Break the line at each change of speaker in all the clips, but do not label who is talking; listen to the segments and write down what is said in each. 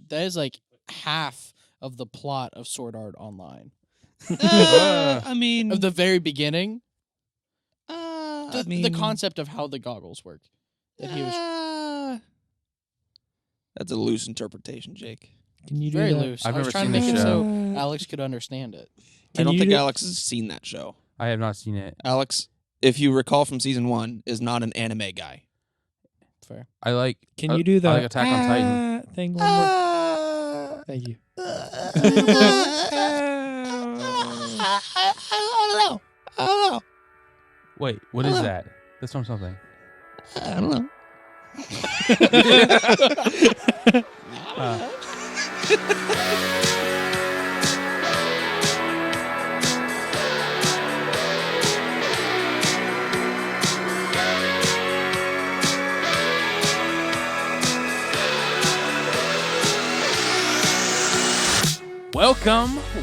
That is like half of the plot of Sword Art Online.
I mean,
Of the very beginning,
I mean,
the concept of how the goggles work. That he was
That's a loose interpretation, Jake.
Can you do
very
that?
loose.
I've
I was
never
trying to
seen
make
the
it
show.
so Alex could understand it.
I don't
you
think
do-
Alex has seen that show.
I have not seen it.
Alex, if you recall from season 1, is not an anime guy.
Fair.
I like.
Can you do the
I like Attack on Titan.
thing one more? Thank you.
I don't know.
Wait, what is that? That's from something.
I don't know.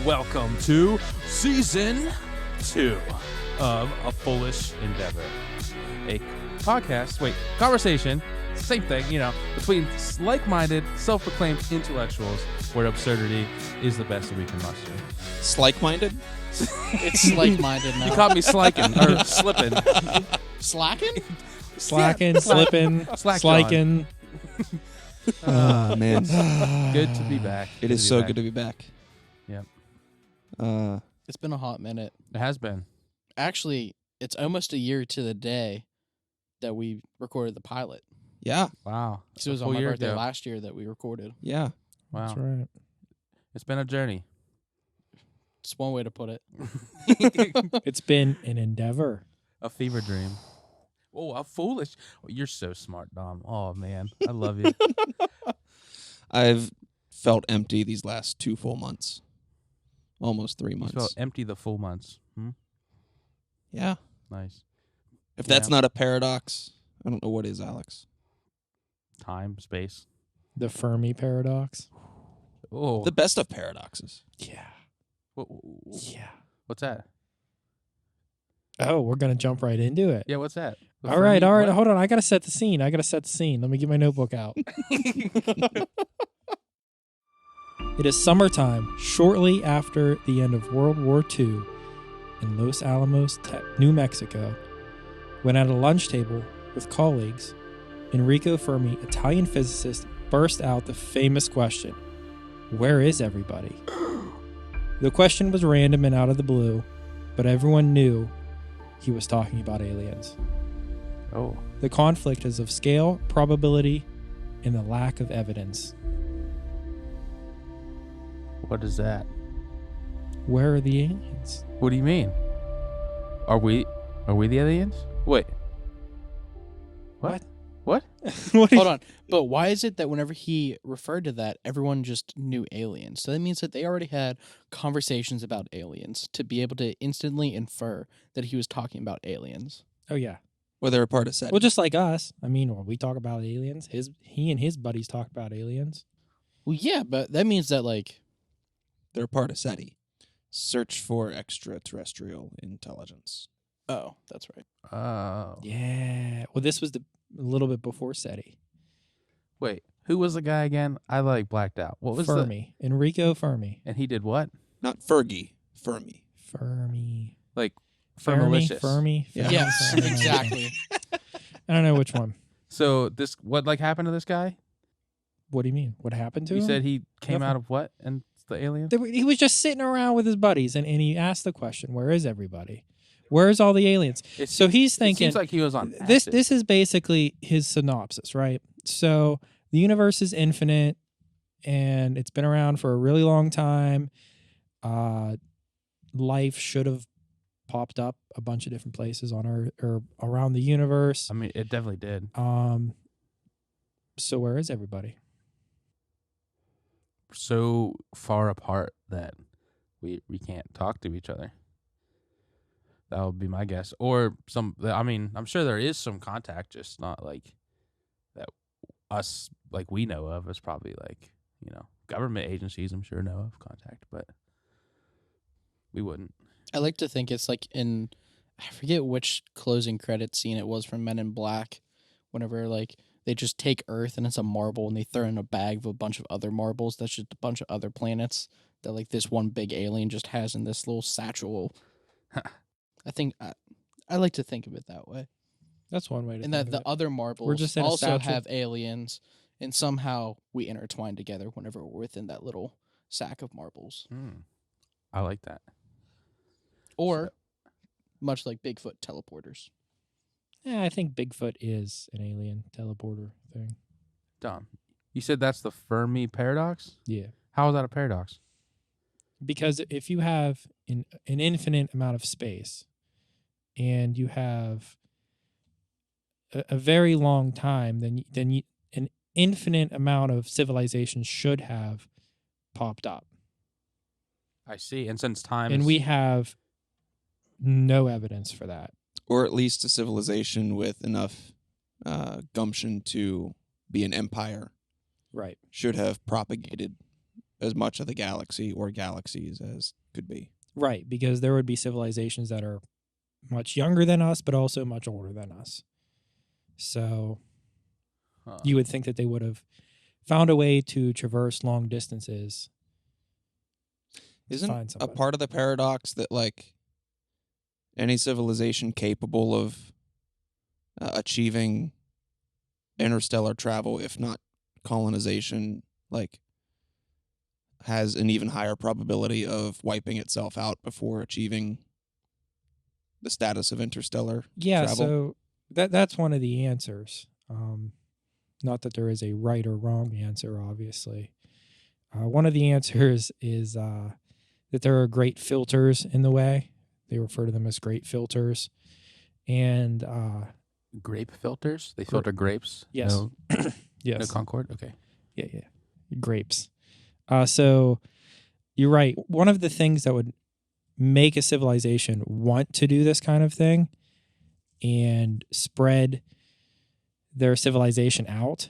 Welcome to season 2 of A Foolish Endeavor, a conversation, same thing, between like-minded, self-proclaimed intellectuals where absurdity is the best that we can muster.
Slike-minded?
It's like-minded now.
You caught me slipping.
Slacking?
Slacking, slipping,
Slack
sliking.
Oh, man.
Good to be back.
It is so good to be back.
Yep.
It's been a hot minute.
It has been.
Actually, it's almost a year to the day that we recorded the pilot.
Yeah.
Wow.
Because it was
A
on
full
my
year
birthday
ago.
last year that we recorded.
Yeah.
Wow.
That's right.
It's been a journey.
It's one way to put it.
It's been an endeavor.
A fever dream. Oh, a foolish. Oh, you're so smart, Dom. Oh, man. I love you.
I've felt empty these last 2 full months. Almost 3
You
months.
felt empty the full months.
Yeah.
Nice.
If that's
Yeah.
not a paradox, I don't know what is, Alex.
Time, space.
The Fermi paradox.
Oh.
The best of paradoxes.
Yeah. Yeah.
What's that?
Oh, we're going to jump right into it.
Yeah, what's that? The
All right.
Fermi- what?
Hold on. I got to set the scene. Let me get my notebook out. It is summertime, shortly after the end of World War II, in Los Alamos, New Mexico, when at a lunch table with colleagues, Enrico Fermi, Italian physicist, burst out the famous question, "Where is everybody?" The question was random and out of the blue, but everyone knew he was talking about aliens.
Oh.
The conflict is of scale, probability, and the lack of evidence.
What is that?
Where are the aliens?
What do you mean? Are we the aliens? Wait. What?
What
Hold on. But why is it that whenever he referred to that, everyone just knew aliens? So that means that they already had conversations about aliens to be able to instantly infer that he was talking about aliens.
Oh, yeah.
Or they're a part of SETI.
Well, just like us. I mean, when we talk about aliens, he and his buddies talk about aliens.
Well, yeah, but that means that, like...
They're a part of SETI. Search for extra-terrestrial intelligence.
Oh, that's right.
Oh.
Yeah. Well, this was a little bit before SETI.
Wait. Who was the guy again? I blacked out. What was
Fermi. Enrico Fermi.
And he did what?
Not Fergie. Fermi.
Fermi.
Like
Fermi.
Fermalicious.
Fermi.
Yeah.
Yes,
Fermi.
exactly.
I don't know which one.
So what happened to this guy?
What do you mean? What happened to
You
him?
said he came
Nothing.
out of what? And the alien?
He was just sitting around with his buddies, and he asked the question, "Where is everybody? Where's all the aliens?" So he's
It
thinking,
seems like he was on
this
acid.
this is basically his synopsis, right? So the universe is infinite, and it's been around for a really long time. Life should have popped up a bunch of different places on Earth or around the universe.
I mean, it definitely did.
So where is everybody?
So far apart that we can't talk to each other. That would be my guess. Or I'm sure there is some contact, just not like that us, like we know of. It's probably like, government agencies, I'm sure, know of contact, but we wouldn't.
I like to think it's like I forget which closing credit scene it was from Men in Black, whenever like they just take Earth and it's a marble and they throw in a bag of a bunch of other marbles. That's just a bunch of other planets that like this one big alien just has in this little satchel. I think I like to think of it that way.
That's one way to
And
think
that
of
the
it.
other marbles
We're just in a
also
satchel.
have aliens, and somehow we intertwine together whenever we're within that little sack of marbles.
I like that.
Or, much like Bigfoot, teleporters.
Yeah, I think Bigfoot is an alien teleporter thing.
Dom, you said that's the Fermi paradox?
Yeah.
How is that a paradox?
Because if you have an infinite amount of space and you have a very long time, then an infinite amount of civilizations should have popped up.
I see. And since time
And
is...
we have no evidence for that.
Or at least a civilization with enough gumption to be an empire
Right.
should have propagated as much of the galaxy or galaxies as could be.
Right, because there would be civilizations that are much younger than us, but also much older than us. So you would think that they would have found a way to traverse long distances.
Isn't
find
a
somebody.
part of the paradox that, like, any civilization capable of achieving interstellar travel, if not colonization, like, has an even higher probability of wiping itself out before achieving the status of interstellar travel?
So that's one of the answers. Not that there is a right or wrong answer, obviously. One of the answers is that there are great filters in the way. They refer to them as great filters. And
Grape filters? They filter grapes?
yes.
No,
Yes.
no Concord? Okay.
Yeah. Grapes. So you're right. One of the things that would make a civilization want to do this kind of thing and spread their civilization out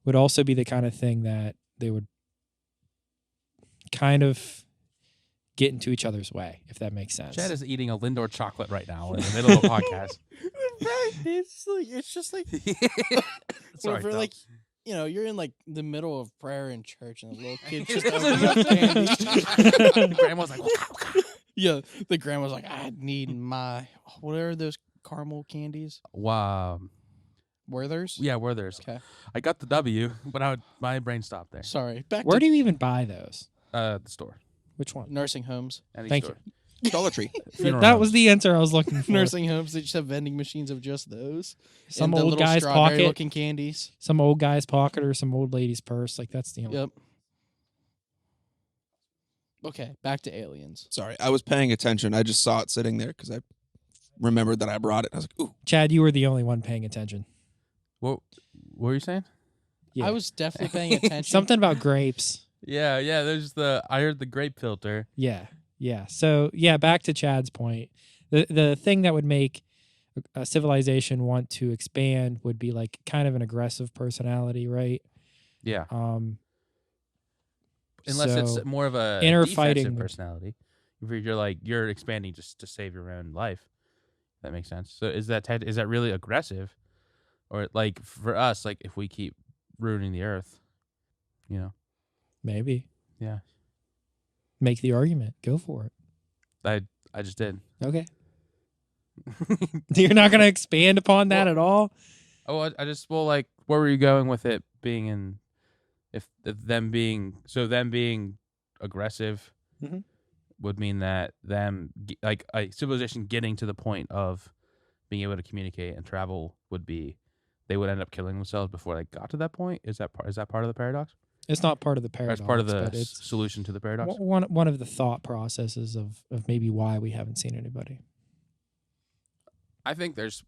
would also be the kind of thing that they would kind of get into each other's way, if that makes sense.
Chad is eating a Lindor chocolate right now in the middle of a podcast.
It's just like
Sorry,
whenever,
Tom.
like, you know, you're in like the middle of prayer in church and the little kid just opening up candy.
Grandma's like,
Yeah, the grandma's like, I need my, what are those caramel candies?
wow.
Werther's?
Yeah, Werther's.
Okay.
I got the W, but my brain stopped there.
Sorry. Back
Where
to
do you even buy those?
The store.
Which one?
nursing homes.
Any
Thank
store.
Dollar Tree.
Funeral
That
homes.
was the answer I was looking for.
Nursing homes, they just have vending machines of just those.
Some
And the
old
little
guy's
strawberry
pocket.
looking candies.
Some old guy's pocket or some old lady's purse. Like that's the only.
Yep. Okay, back to aliens.
Sorry, I was paying attention. I just saw it sitting there because I remembered that I brought it. I was like, ooh.
Chad, you were the only one paying attention.
What were you saying?
Yeah.
I was definitely paying attention.
Something about grapes.
Yeah. There's I heard the grape filter.
Yeah. So back to Chad's point. The thing that would make a civilization want to expand would be like kind of an aggressive personality, right?
Yeah.
So
Unless it's more of a
inner
defensive
fighting.
personality. If you're expanding just to save your own life. That makes sense. So is that really aggressive? Or like for us, like if we keep ruining the earth, you know?
maybe
Yeah.
make the argument. Go for it.
I just did.
Okay. You're not going to expand upon that
Well-
at all?
Oh, I just like where were you going with it being in if them being aggressive
Mhm.
would mean that like a civilization getting to the point of being able to communicate and travel would be they would end up killing themselves before they got to that point. Is that part of the paradox?
It's not part of the
Or
paradox.
it's part of the
but it's
solution to the paradox?
one of the thought processes of maybe why we haven't seen anybody.
I think there's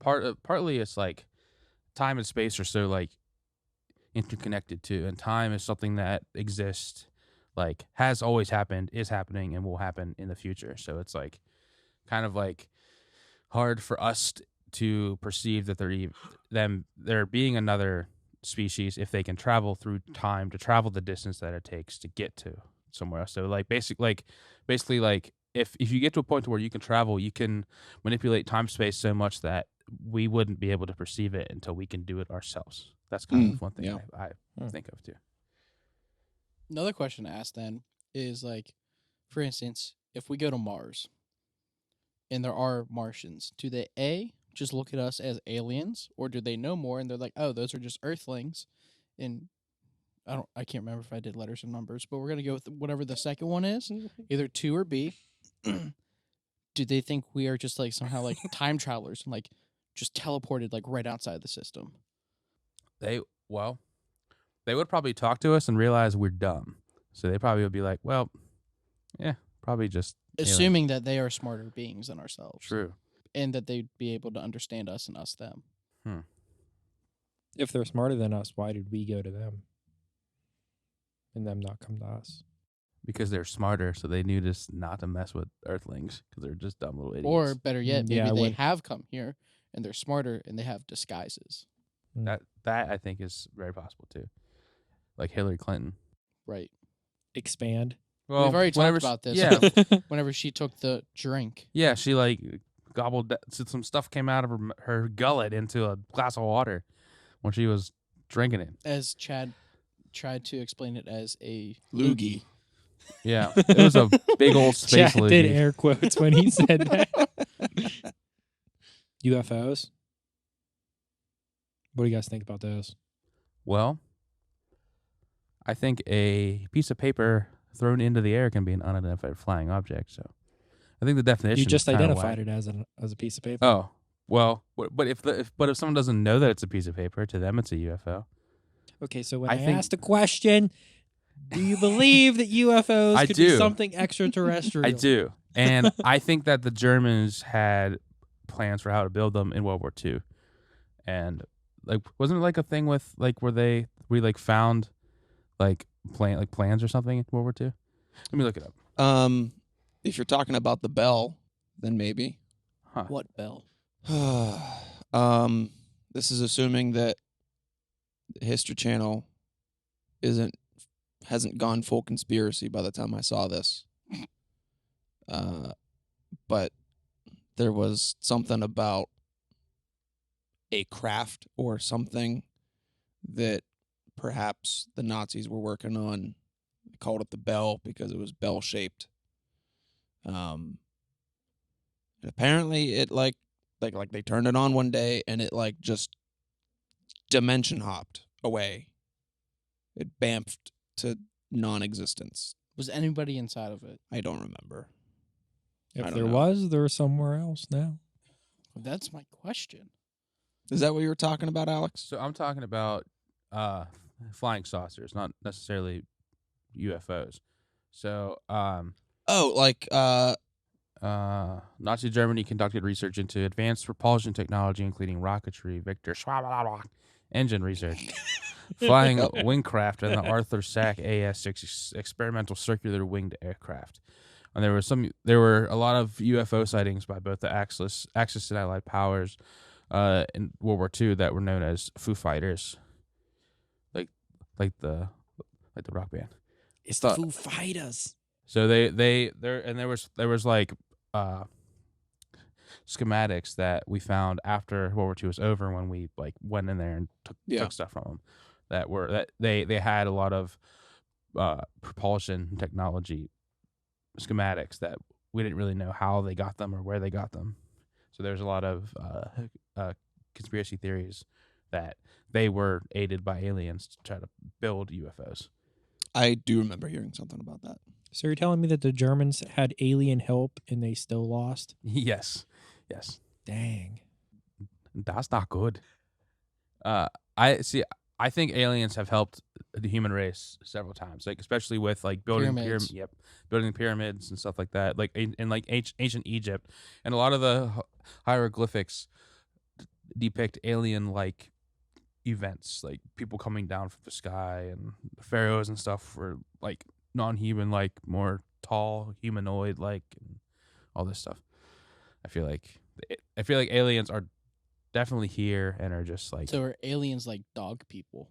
partly it's like time and space are so like interconnected too, and time is something that exists, like has always happened, is happening, and will happen in the future. So it's like kind of like hard for us to perceive that there being another species if they can travel through time to travel the distance that it takes to get to somewhere else. So like basically like if you get to a point to where you can travel, you can manipulate time space so much that we wouldn't be able to perceive it until we can do it ourselves. That's kind of one thing
yeah.
I think of too.
Another question to ask then is like, for instance, if we go to Mars and there are Martians, do they A, just look at us as aliens, or do they know more and they're like, oh, those are just Earthlings? And I can't remember if I did letters or numbers, but we're gonna go with whatever the second one is, either 2 or B. Do they think we are just like somehow like time travelers and like just teleported like right outside the system?
They would probably talk to us and realize we're dumb. So they probably would be like, well, yeah, probably just
Assuming that they are smarter beings than ourselves.
True.
And that they'd be able to understand us and us them.
If they're smarter than us, why did we go to them and them not come to us?
Because they're smarter, so they knew just not to mess with Earthlings because they're just dumb little idiots.
Or better yet, maybe
Yeah,
they
when-
have come here and they're smarter and they have disguises.
that I think is very possible too, like Hillary Clinton.
Right.
Expand.
Well,
We've already
whenever
talked about this.
Yeah,
Whenever she took the drink.
yeah. She like gobbled some stuff came out of her gullet into a glass of water when she was drinking it.
As Chad tried to explain it as a
Loogie.
Yeah, it was a big old space
Chad did
loogie.
air quotes when he said that. UFOs. What do you guys think about those?
Well, I think a piece of paper thrown into the air can be an unidentified flying object. So, I think the definition.
You just
is kinda
identified
whack.
it as a piece of paper.
Oh well, but if someone doesn't know that it's a piece of paper, to them it's a UFO.
Okay, so when
I
I
think-
asked the question, do you believe that UFOs
I
could
do.
be something extraterrestrial?
I do, and I think that the Germans had plans for how to build them in World War II, and like wasn't it like a thing with like we like found like plans or something in World War II? Let me look it up.
If you're talking about the bell, then maybe.
Huh.
what bell?
This is assuming that History Channel hasn't gone full conspiracy by the time I saw this. But there was something about a craft or something that perhaps the Nazis were working on. They called it the bell because it was bell shaped. And apparently it like they turned it on one day and it like just dimension hopped away. It bamfed to non-existence.
Was anybody inside of it?
I don't remember. I
If
don't
there
know.
was, they're somewhere else now.
That's my question.
Is that what you were talking about, Alex?
So I'm talking about flying saucers, not necessarily UFOs. So
Oh, like
Nazi Germany conducted research into advanced propulsion technology, including rocketry, Victor engine research, flying wingcraft, and the Arthur Sack AS-6 experimental circular winged aircraft. And there were a lot of UFO sightings by both the Axis and Allied powers in World War II that were known as Foo Fighters, like the rock band.
It's
the
Foo Fighters.
So there was like schematics that we found after World War II was over when we like went in there and took stuff from them that they had a lot of propulsion technology schematics that we didn't really know how they got them or where they got them. So there's a lot of conspiracy theories that they were aided by aliens to try to build UFOs.
I do remember hearing something about that.
So you're telling me that the Germans had alien help and they still lost?
Yes.
Dang.
That's not good. I think aliens have helped the human race several times, like especially with like building
Pyramids.
building pyramids and stuff like that, like in like ancient Egypt, and a lot of the hieroglyphics depict alien like events, like people coming down from the sky, and the pharaohs and stuff were like non-human, like more tall, humanoid, like, and all this stuff. I feel like aliens are definitely here and are just like
So are aliens like dog people?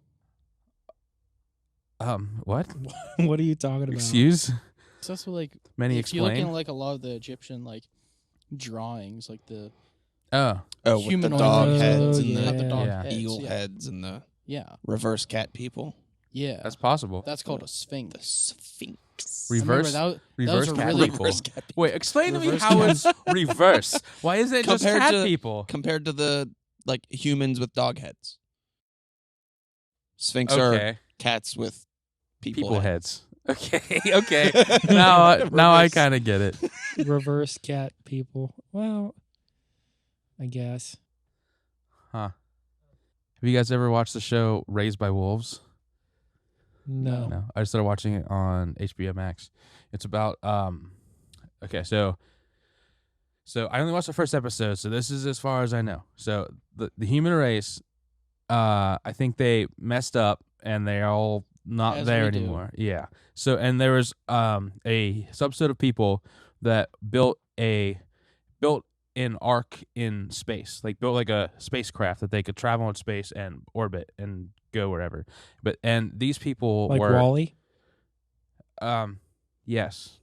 what?
What are you talking about?
Excuse?
So that's what like
Many
if you look
explain.
in like a lot of the Egyptian like drawings, like the
Oh,
Oh, with the
Humanoid
dog
ones,
heads and
not the
the
dog
Yeah.
heads.
eagle
yeah.
heads and the
Yeah,
reverse cat people.
yeah.
that's possible.
That's called a
The
sphinx.
Sphinx.
Reverse-
I remember
reverse
those are
cat
really
people.
Reverse cat people.
Wait, explain to me
Reverse
how
cats.
it's reverse. Why isn't it just
Compared
cat
to-
people?
Compared to the like humans with dog heads. Sphinx are
Okay,
cats with
people
heads.
heads. Okay, okay. now I
Reverse.
kind of get it.
Reverse cat people. Well, I guess.
Huh. Have you guys ever watched the show Raised by Wolves?
No.
No, I started watching it on HBO Max. It's about okay, so I only watched the first episode, so this is as far as I know. So the human race, I think they messed up and they're all not
As
there
we do.
anymore. Yeah. So and there was a subset of people that built an arc in space, like built like a spacecraft that they could travel in space and orbit and go wherever. And these people
Like
were
Wally?
yes.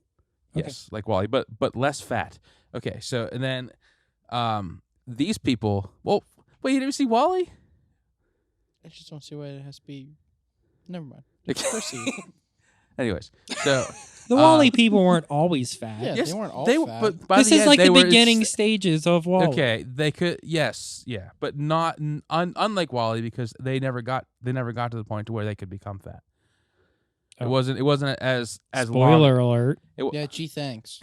Okay.
Yes, like Wally, but less fat. Okay, so and then these people, well, wait, you didn't see Wally?
I just don't see why it has to be. Never mind.
Okay.
Proceed.
Anyways, so
The Wally people weren't always fat.
Yeah,
yes,
they weren't all
they
fat.
but by
This
the
is
end,
like
they
the
were
beginning stages of Wally.
Okay, they could but not unlike Wally because they never got to the point to where they could become fat.
Oh.
It wasn't as
Spoiler
long.
alert.
Yeah, gee, thanks.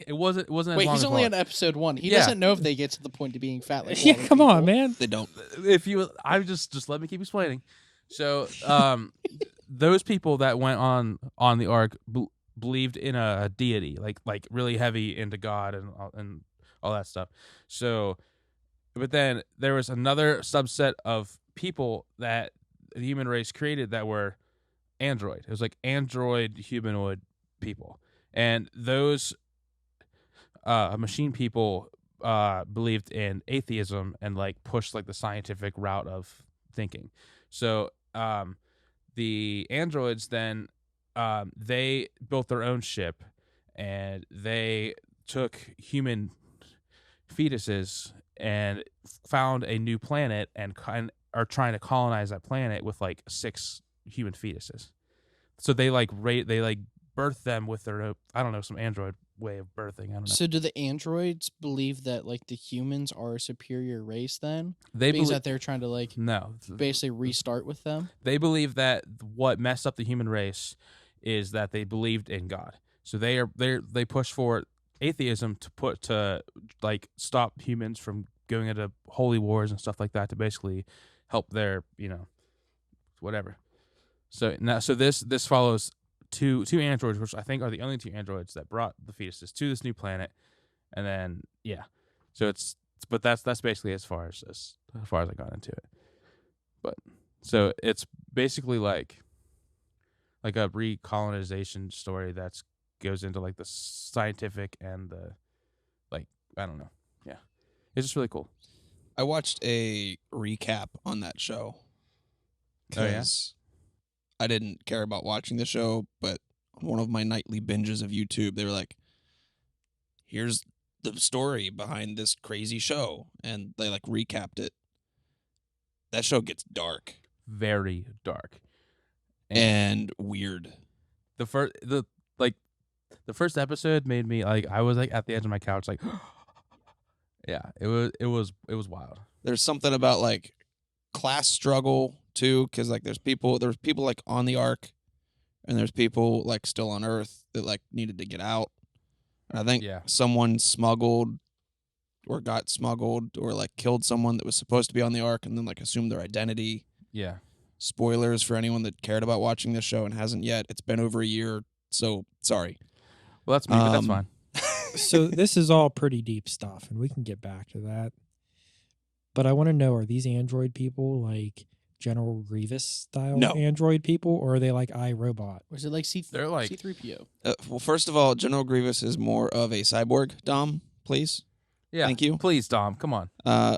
It wasn't as
Wait,
long
he's
as
only
Wally.
on episode 1. He
Yeah.
doesn't know if they get to the point of being fat. Like
Yeah,
Wally
come on,
people.
man.
They don't.
If you, I just let me keep explaining. So, those people that went on the ark believed in a deity, like really heavy into God and all that stuff. So, but then there was another subset of people that the human race created that were android. It was like android humanoid people, and those machine people believed in atheism and like pushed like the scientific route of thinking. So the androids then they built their own ship and they took human fetuses and found a new planet and are trying to colonize that planet with like 6 human fetuses. So they birth them with their own, I don't know, some android way of birthing. I don't know.
So do the androids believe that like the humans are a superior race then?
They
Means
believe
that they're trying to like
no.
basically restart with them?
They believe that what messed up the human race is that they believed in God. So they push for atheism to stop humans from going into holy wars and stuff like that to basically help their whatever. So now this follows two androids, which I think are the only 2 androids that brought the fetuses to this new planet, and then so but that's basically as far as I got into it. But so it's basically like a recolonization story that goes into like the scientific and the I don't know. Yeah, it's just really cool.
I watched a recap on that show.
Oh, yeah?
'Cause I didn't care about watching the show, but on one of my nightly binges of YouTube, they were like, here's the story behind this crazy show. And they like recapped it. That show gets dark
Very dark.
and weird.
The first episode made me I was like at the edge of my couch like yeah, it was wild.
There's something about like class struggle too, because like there's people like on the ark, and there's people like still on Earth that like needed to get out. And I think someone got smuggled or like killed someone that was supposed to be on the ark and then like assumed their identity.
Yeah.
Spoilers for anyone that cared about watching this show and hasn't yet. It's been over a year, so sorry.
Well, that's me, but that's fine.
So this is all pretty deep stuff, and we can get back to that. But I want to know, are these android people like General Grievous style
No.
android people, or are they like iRobot?
Or is it like
They're like-
C3PO?
Well, first of all, General Grievous is more of a cyborg. Dom, please.
Yeah.
Thank you.
Please, Dom, come on.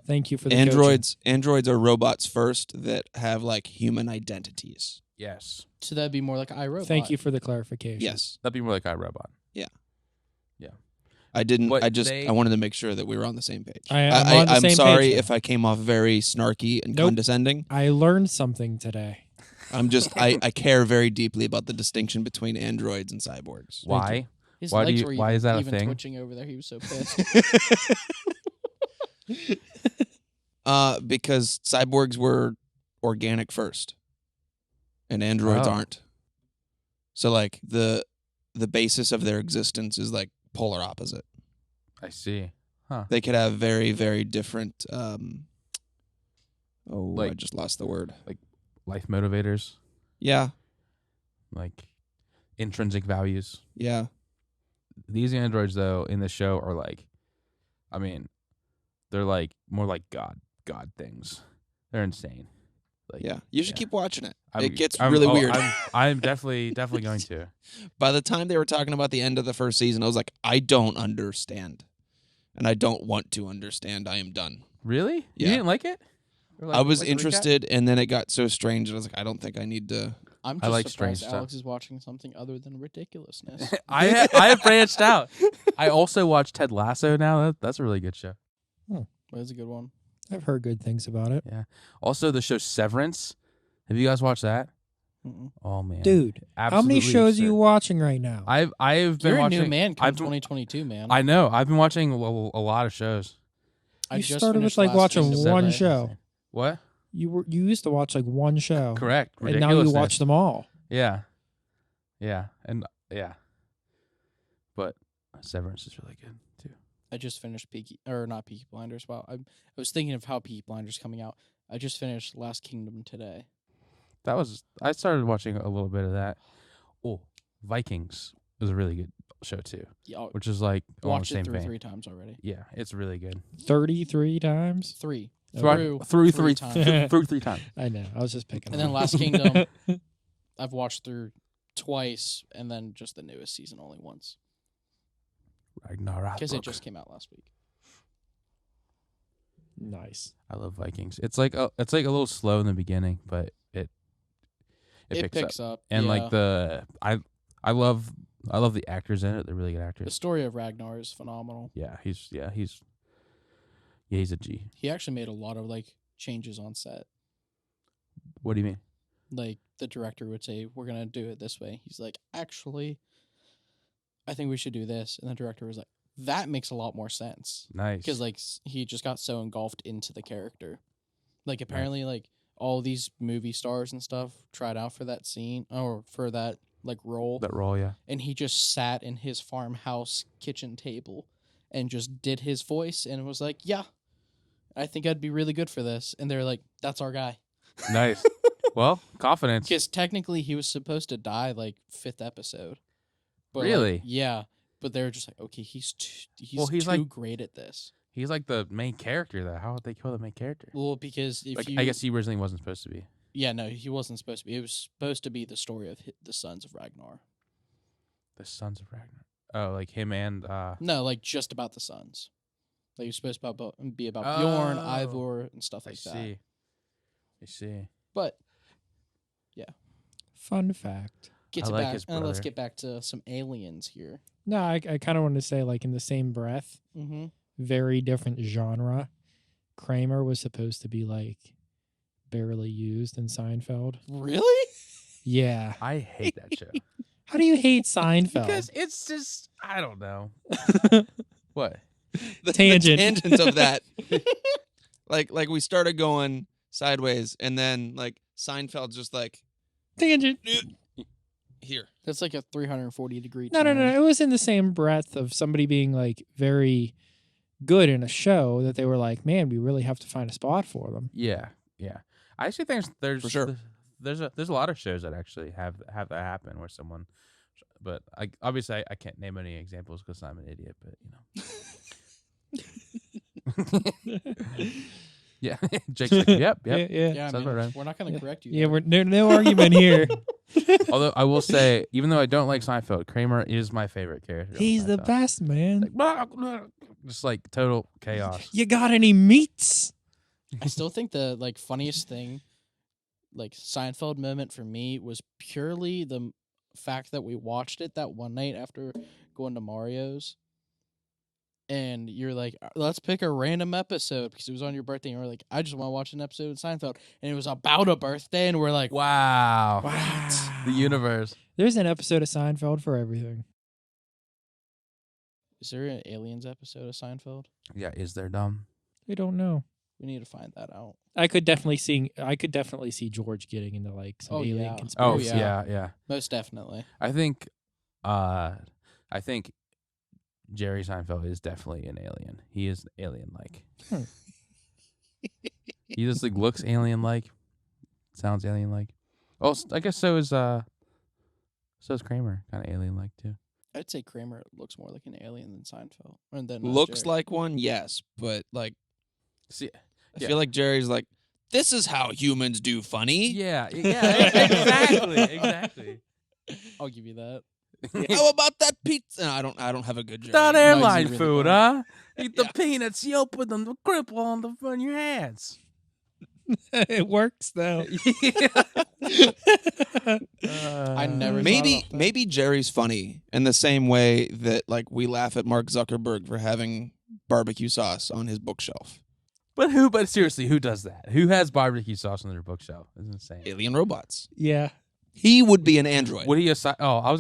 Thank you for the
Androids are robots first that have like human identities.
Yes.
So that'd be more like iRobot.
coaching. Thank you for the clarification.
Yes.
That'd be more like iRobot.
Yeah.
Yeah.
I didn't.
But
I wanted to make sure that we were on the same page.
I'm on the
I'm
same
sorry
page now.
if I came off very snarky and
Nope.
condescending.
I learned something today.
I'm just. I care very deeply about the distinction between androids and cyborgs.
Why?
His
Why do
legs
you-
were
why
even,
is that a
even
thing?
twitching over there. He was so pissed.
Because cyborgs were organic first, and androids
Oh.
aren't. So like the basis of their existence is like polar opposite.
I see. Huh.
They could have very, very different. I
Like-
just lost the word.
Life motivators,
Yeah,
like intrinsic values.
yeah.
These androids, though, in the show are like, I mean, they're like more like God things. They're insane. Like,
Yeah, you should
yeah.
keep watching it.
I'm-
It gets
I'm-
really
oh,
weird.
I'm definitely going to.
By the time they were talking about the end of the first season, I was like, I don't understand, and I don't want to understand. I am done.
Really?
Yeah.
You didn't like it? Or like-
I was
like the recap?
interested, and then it got so strange. I was like, I don't think I need to.
I'm
I
just
like
surprised
strange
Alex is watching something other than ridiculousness.
I have branched out. I also watch Ted Lasso now. That's a really good show.
That's a good one.
I've heard good things about it.
Yeah. Also, the show Severance. Have you guys watched that?
Mm-mm.
Oh man,
Dude, how many
Absolutely
shows are you
absurd.
watching right now?
I've been
You're a
watching.
new man come
I've been-
2022, man.
I know. I've been watching a lot of shows.
I
You
just
started with
finished
like
Last
watching
Kingdom
one
today.
show.
What?
You used to watch like one show.
Correct.
And now you
Ridiculousness.
watch them all.
Yeah. Yeah. And yeah. But Severance is really good too.
I just finished not Peaky Blinders. Wow, I was thinking of how Peaky Blinders coming out. I just finished Last Kingdom today.
I started watching a little bit of that. Oh, Vikings is a really good show too,
Yeah, I'll
which is like along the
watched
same
it through
vein.
3 times already.
Yeah, it's really good.
33 times?
3
Okay.
Through
three times.
through 3 times.
I know. I was just picking
And
on
then Last Kingdom, I've watched through twice, and then just the newest season only once
Ragnarok.
because it just came out last week.
Nice.
I love Vikings. It's like a little slow in the beginning, but it picks up.
up.
And
yeah.
like I love the actors in it. They're really good
The
actors.
story of Ragnar is phenomenal.
He's a G.
He actually made a lot of like changes on set.
What do you mean?
Like the director would say, "We're gonna do it this way." He's like, "Actually, I think we should do this," and the director was like, "That makes a lot more sense."
Nice.
Because like he just got so engulfed into the character. Like apparently like all these movie stars and stuff tried out for that scene or for that like role,
that role, yeah.
and he just sat in his farmhouse kitchen table and just did his voice and was like, "Yeah, I think I'd be really good for this." And they're like, "That's our guy."
Nice. Well, confidence.
Because technically he was supposed to die like 5th episode. But like,
Really?
yeah. But they're just like, okay, he's
Well, he's
too
like-
great at this.
He's like the main character, though. How would they kill the main character?
Well, because if
Like,
you,
I guess he originally wasn't supposed to be.
yeah, no, he wasn't supposed to be. It was supposed to be the story of the sons of Ragnar.
The Sons of Ragnar. Oh, like him and
No, like just about the sons. Like you're supposed to be about Bjorn,
Oh.
Ivor, and stuff like that.
I see.
But
Fun fact.
get
I
to
like
back,
his
and let's
brother.
get back to some aliens here.
No, I kind of wanted to say, like, in the same breath,
Mm-hmm.
very different genre. Kramer was supposed to be, like, barely used in Seinfeld.
Really?
Yeah.
I hate that show.
How do you hate Seinfeld?
Because it's just, I don't know. What?
The
Tangent.
tangent of that. like we started going sideways, and then like Seinfeld just like
Tangent.
here.
That's like a 340-degree
No.
turn.
It was in the same breath of somebody being, like, very good in a show that they were like, man, we really have to find a spot for them.
Yeah. I actually think there's
For sure.
there's a lot of shows that actually have that happen where someone, but obviously I can't name any examples because I'm an idiot. But yeah, Jake's like, yep.
Yeah.
Yeah, I
Sounds
mean,
about right.
we're not going to correct you.
Yeah,
there.
we're no argument here.
Although I will say, even though I don't like Seinfeld, Kramer is my favorite character. on
He's the
Seinfeld.
best, man.
Like, blah, blah, just like total chaos.
You got any meats?
I still think the like funniest thing, like Seinfeld moment for me was purely the fact that we watched it that one night after going to Mario's, and you're like, let's pick a random episode because it was on your birthday, and we're like, I just want to watch an episode of Seinfeld, and it was about a birthday, and we're like,
Wow.
Wow.
The universe.
There's an episode of Seinfeld for everything.
is there an Aliens episode of Seinfeld?
Yeah, is there dumb?
I don't know.
We need to find that out.
I could definitely see George getting into like some
Oh,
alien
yeah.
conspiracy.
Oh, yeah.
Most definitely.
I think Jerry Seinfeld is definitely an alien. He is alien-like. He just like looks alien-like, sounds alien-like. Oh, I guess so is Kramer, kind of alien-like too.
I'd say Kramer looks more like an alien than Seinfeld. Or than,
Looks
Jerry.
like one, yes, but like
See,
I feel like Jerry's like, this is how humans do funny.
yeah, exactly.
I'll give you that.
How about that pizza? No, I don't have a good Jerry.
That airline
really
food,
don't.
huh? Eat the peanuts, you open them, the cripple on your hands.
It works though.
I never
Maybe
thought about that.
maybe Jerry's funny in the same way that like we laugh at Mark Zuckerberg for having barbecue sauce on his bookshelf.
But seriously, who does that? Who has barbecue sauce on their bookshelf? It's insane.
Alien robots.
Yeah,
He would be an android.
Would he I was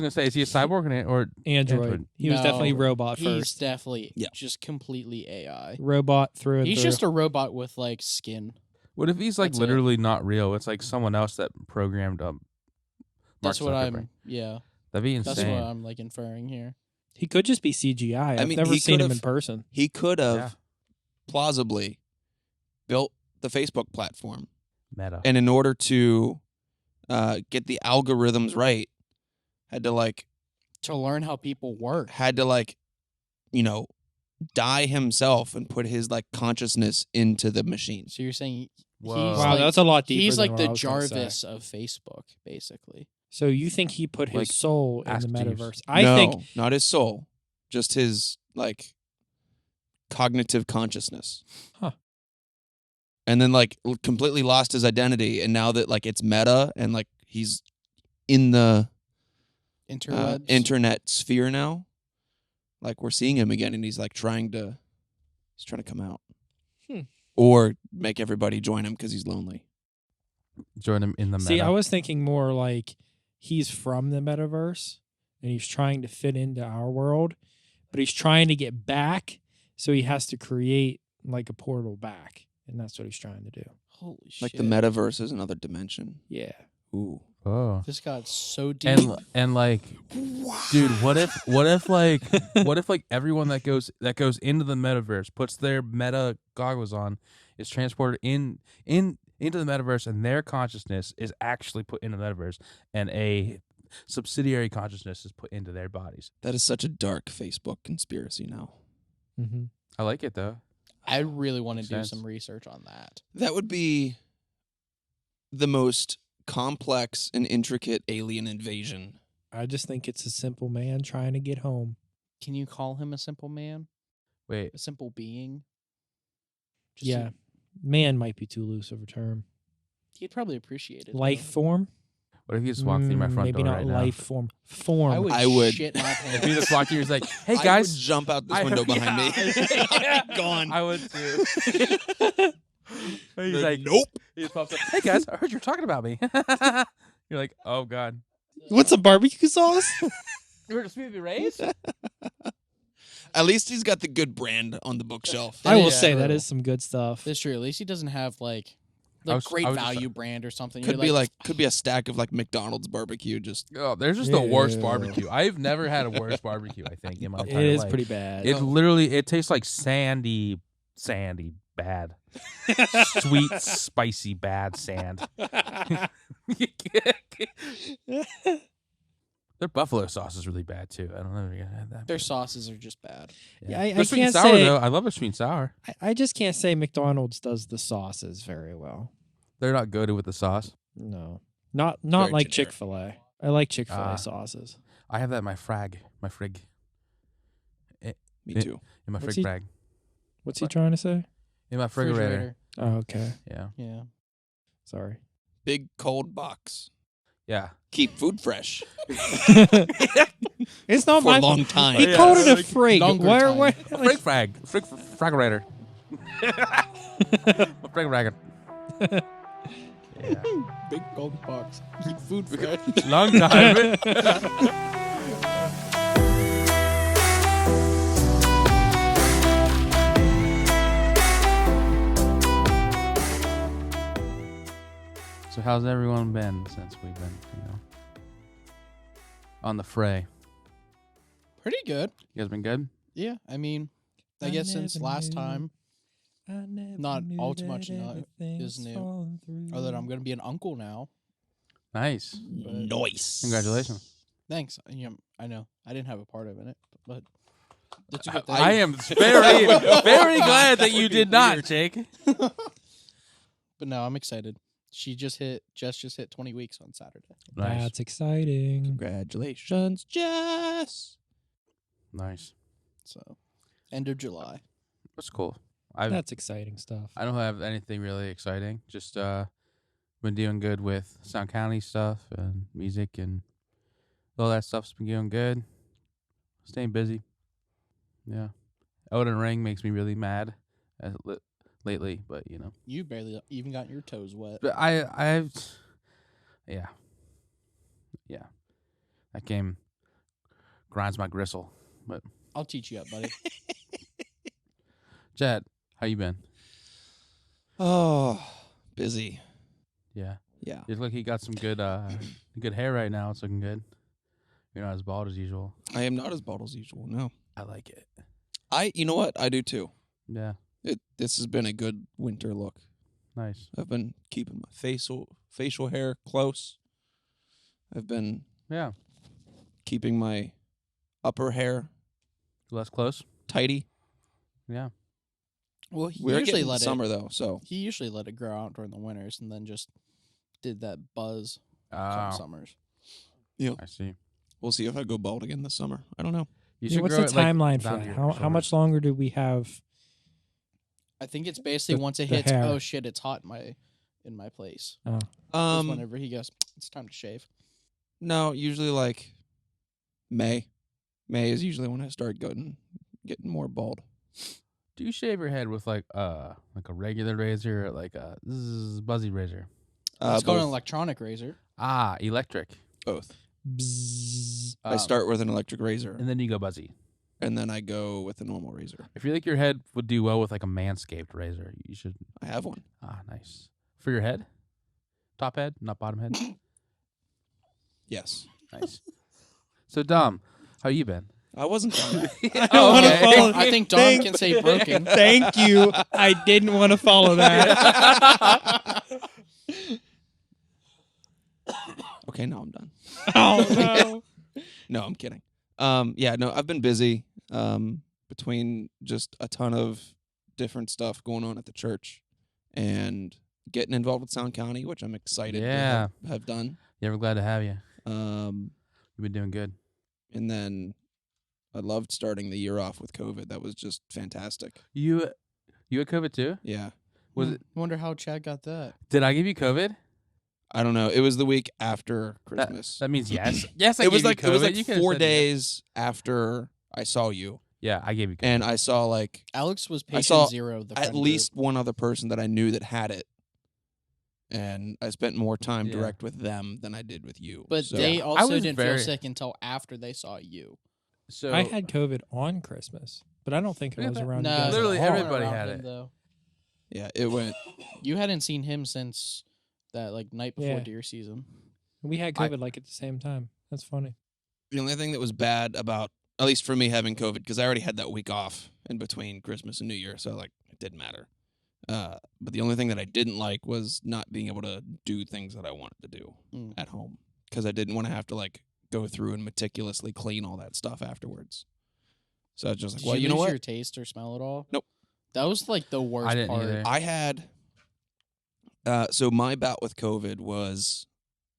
gonna say, is he a cyborg or
Android. He was
No,
definitely robot
He's
first.
definitely
Yeah.
just completely AI.
Robot through and
He's
through.
just a robot with like skin.
What if he's like
That's it.
literally not real? It's like someone else that programmed Mark
That's what
Zuckerberg.
Yeah.
That'd be
That's
insane.
what I'm like inferring here.
He could just be CGI. I've
mean,
never
he
seen him
could've-
in person.
He could have
Yeah.
plausibly built the Facebook platform,
Meta.
and in order to get the algorithms right, had
To learn how people work.
die himself and put his like consciousness into the machine.
So you're saying
Whoa.
he's
Wow,
like,
that's a lot deeper.
he's
than
like
what
the
I was gonna say.
Jarvis of Facebook, basically.
So you think he put his
Like,
soul in
Ask
the
Jeeves.
metaverse? I
No,
think
not his soul, just his like cognitive consciousness.
Huh.
And then like completely lost his identity, and now that like it's meta and like he's in the
Interwebs.
internet sphere now, like we're seeing him again, and he's trying to come out, or make everybody join him because he's lonely.
Join him in the meta.
See, I was thinking more like he's from the metaverse and he's trying to fit into our world, but he's trying to get back, so he has to create like a portal back, and that's what he's trying to do.
Holy
Like
shit.
the metaverse is another dimension.
Yeah.
Ooh.
Oh.
This got so deep.
And like, dude, what if like everyone that goes into the metaverse puts their meta goggles on, is transported into the metaverse, and their consciousness is actually put into the metaverse, and a subsidiary consciousness is put into their bodies.
That is such a dark Facebook conspiracy now.
Mm-hmm.
I like it though.
I really want to
Makes
do
sense.
some research on that.
That would be the most complex and intricate alien invasion.
I just think it's a simple man trying to get home.
Can you call him a simple man?
Wait,
A simple being?
Yeah. Man might be too loose of a term.
He'd probably appreciate it.
Life form?
what if he just walked through my front
Maybe
door
not
right
life
now?
form. Form.
I would-
shit my
If he
pants.
just walked through, he's like, "Hey
I would
guys,
jump out this
I
window
heard-
behind
yeah.
me. Gone.
I would too." He's like,
nope.
He just pops up. Hey guys, I heard you're talking about me. You're like, oh god.
What's some barbecue sauce?
You heard of Smoothie Rays?
At least he's got the good brand on the bookshelf.
I will
Yeah,
say that
true.
is some good stuff.
That's true. At least he doesn't have like
I
the
was-
great
I was just-
value brand or something.
Could
You're
be a stack of like McDonald's barbecue. Just
Oh, there's just the worst
Ew.
barbecue. I've never had a worse barbecue, I think, in my
It
entire
is
life.
pretty bad.
It tastes like sandy, bad. Sweet, spicy, bad sand. Their buffalo sauce is really bad too. I don't know if you had that.
their sauces are just bad.
Yeah, I
Their sweet and
can't
sour
say-
though. I love a sweet and sour.
I just can't say McDonald's does the sauces very well.
They're not good with the sauce.
No. Not
Very
like
generic.
Chick-fil-A. I like Chick-fil-A
Ah.
sauces.
I have that in my frig.
me
Yeah.
too.
In my
What's
frig
he-
bag.
What's he trying to say?
In my refrigerator.
Oh, okay.
Yeah.
Yeah.
Sorry.
Big cold box.
Yeah.
keep food fresh
It's not
for
my
a long time.
He
Yeah,
called it a
like,
frig.
longer
Why?
time.
Why?
Fraggerator. Frag Yeah.
Big gold box. Keep food fresh.
Long time. So how's everyone been since we've been, on the fray?
Pretty good.
You guys been good?
Yeah, I mean, I guess since last time, not all too much is new. Other than I'm going to be an uncle now.
Nice.
Nice.
Congratulations.
Thanks. Yeah, I know. I didn't have a part of it, but it's a good thing.
I am very, very glad that you did not, Jake.
But no, I'm excited. She just hit 20 weeks on Saturday.
Nice.
That's exciting.
Congratulations, Jess.
Nice.
So, end of July.
That's cool.
That's exciting stuff.
I don't have anything really exciting. Just been doing good with Sound County stuff and music and all that stuff's been going good. Staying busy. Yeah. Elden Ring makes me really mad lately, but
You barely even got your toes wet.
But yeah. That game grinds my gristle. But
I'll teach you up, buddy.
Chad, how you been?
Oh, busy.
Yeah.
Yeah.
You look like you got some good good hair right now. It's looking good. You're not as bald as usual.
I am not as bald as usual, no.
I like it.
You know what? I do too.
Yeah.
This has been a good winter look.
Nice.
I've been keeping my facial hair close. I've been keeping my upper hair
Less close?
tidy.
Yeah.
Well, he
We're
usually
getting
let
summer though, so
He usually let it grow out during the winters, and then just did that buzz some summers.
I see.
we'll see if I go bald again this summer. I don't know.
You
what's
grow
the
it, like,
timeline for
down
that?
to your
How
shoulders.
much longer do we have?
I think it's basically
The-
once it
the
hits,
hair.
oh shit, it's hot in my place.
Oh.
Is whenever he goes, it's time to shave.
No, usually like May. May is usually when I start getting more bald.
Do you shave your head with like a regular razor or like a buzzy razor?
It's called an
Both.
electronic razor.
Ah, electric.
Both.
Bzzz.
I start with an electric razor,
And then you go buzzy.
and then I go with a normal razor.
I feel like your head would do well with like a manscaped razor. You should.
I have one.
Ah, nice. For your head? Top head, not bottom head?
Yes.
Nice. So, Dom, how you been?
I wasn't done.
don't wanna
okay.
follow-
I think Dom can say broken.
Thank you. I didn't want to follow that.
Okay, now I'm done.
Oh no.
No, I'm kidding. Yeah, no, I've been busy between just a ton of different stuff going on at the church and getting involved with Sound County, which I'm excited
Yeah.
to have done.
Yeah, we're glad to have you.
Um,
You've been doing good.
and then I loved starting the year off with COVID. That was just fantastic.
You had COVID too?
Yeah.
Was it?
Wonder how Chad got that.
Did I give you COVID?
I don't know. It was the week after Christmas.
That means yes. Yes, I
it was
gave
like
you COVID. You could've
4
said yes.
days after I saw you,
Yeah, I gave you COVID.
and I saw like
Alex was
I
patient
saw
zero. The
at
friend
least one other person that I knew that had it, and I spent more time
Yeah.
direct with them than I did with you.
but
So-
they
I
also
was
didn't
very-
feel sick until after they saw you.
So
I had COVID on Christmas, but I don't think I
Look at
was
that.
around
No,
you guys.
literally
at all.
everybody
around
had
him,
it.
Though.
yeah, it went.
You hadn't seen him since that night before
Yeah.
deer season.
We had COVID like at the same time. That's funny.
The only thing that was bad about, at least for me, having COVID, because I already had that week off in between Christmas and New Year, so like it didn't matter. But the only thing that I didn't like was not being able to do things that I wanted to do
Mm.
at home, because I didn't want to have to like go through and meticulously clean all that stuff afterwards. So I was just like,
Did
well,
you
you know
lose
what?
your taste or smell at all?
Nope.
That was the worst
I didn't
part.
either.
I had so my bout with COVID was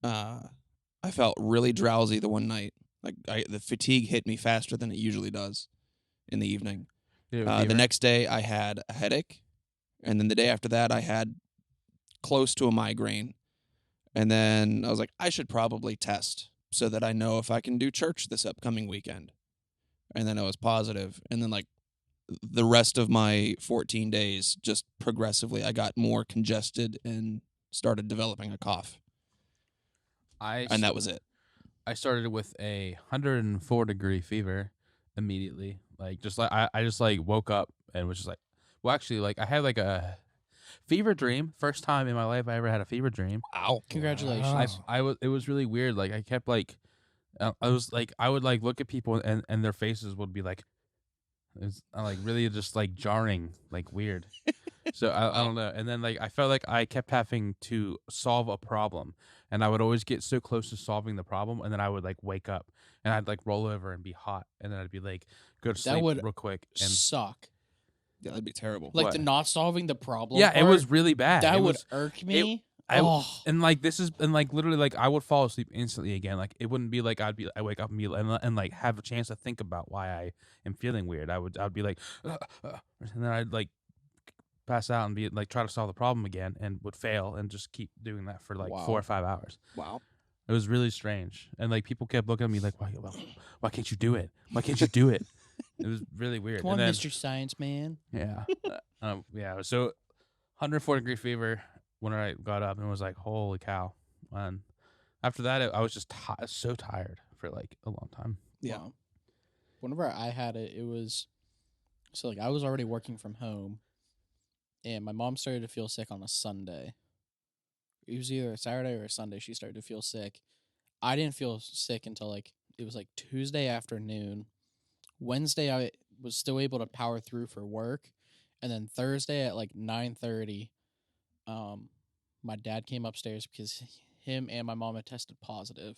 I felt really drowsy the one night. Like the fatigue hit me faster than it usually does in the evening.
Did it with
The
fever?
next day I had a headache, and then the day after that I had close to a migraine, And then I was like, I should probably test so that I know if I can do church this upcoming weekend. And then I was positive. And then, like, the rest of my 14 days, just progressively, I got more congested and started developing a cough. And that was it.
I started with a 104-degree fever immediately. Like, just like I just like woke up and was just like, well, actually, like I had like a fever dream. First time in my life I ever had a fever dream.
Ow!
Congratulations.
It was really weird. Like I kept like, I was like, I would like look at people and their faces would be like, it's like really just like jarring, like weird. So I don't know. And then like I felt like I kept having to solve a problem, and I would always get so close to solving the problem, and then I would like wake up and I'd like roll over and be hot, and then I'd be like go to sleep real quick and
suck.
Yeah, that'd be terrible.
Like
What?
the not solving the problem.
yeah, it
part,
was really bad.
that
It
would
was,
irk me.
and like this is and like literally like I would fall asleep instantly again. Like it wouldn't be like I wake up and like have a chance to think about why I am feeling weird. I'd be like, and then I'd like pass out and be like try to solve the problem again and would fail and just keep doing that for like
Wow.
4 or 5 hours.
Wow.
It was really strange, and like people kept looking at me like, why can't you do it? Why can't you do it? It was really weird.
Come on,
and then,
Mr. Science Man.
yeah, yeah. So 104-degree fever when I got up and was like, holy cow. And after that, I was just so tired for like a long time.
Yeah.
Wow. Whenever I had it, it was so like I was already working from home, and my mom started to feel sick on a Sunday. It was either a Saturday or a Sunday. She started to feel sick. I didn't feel sick until like it was like Tuesday afternoon. Wednesday, I was still able to power through for work, and then Thursday at like 9:30, my dad came upstairs because him and my mom had tested positive,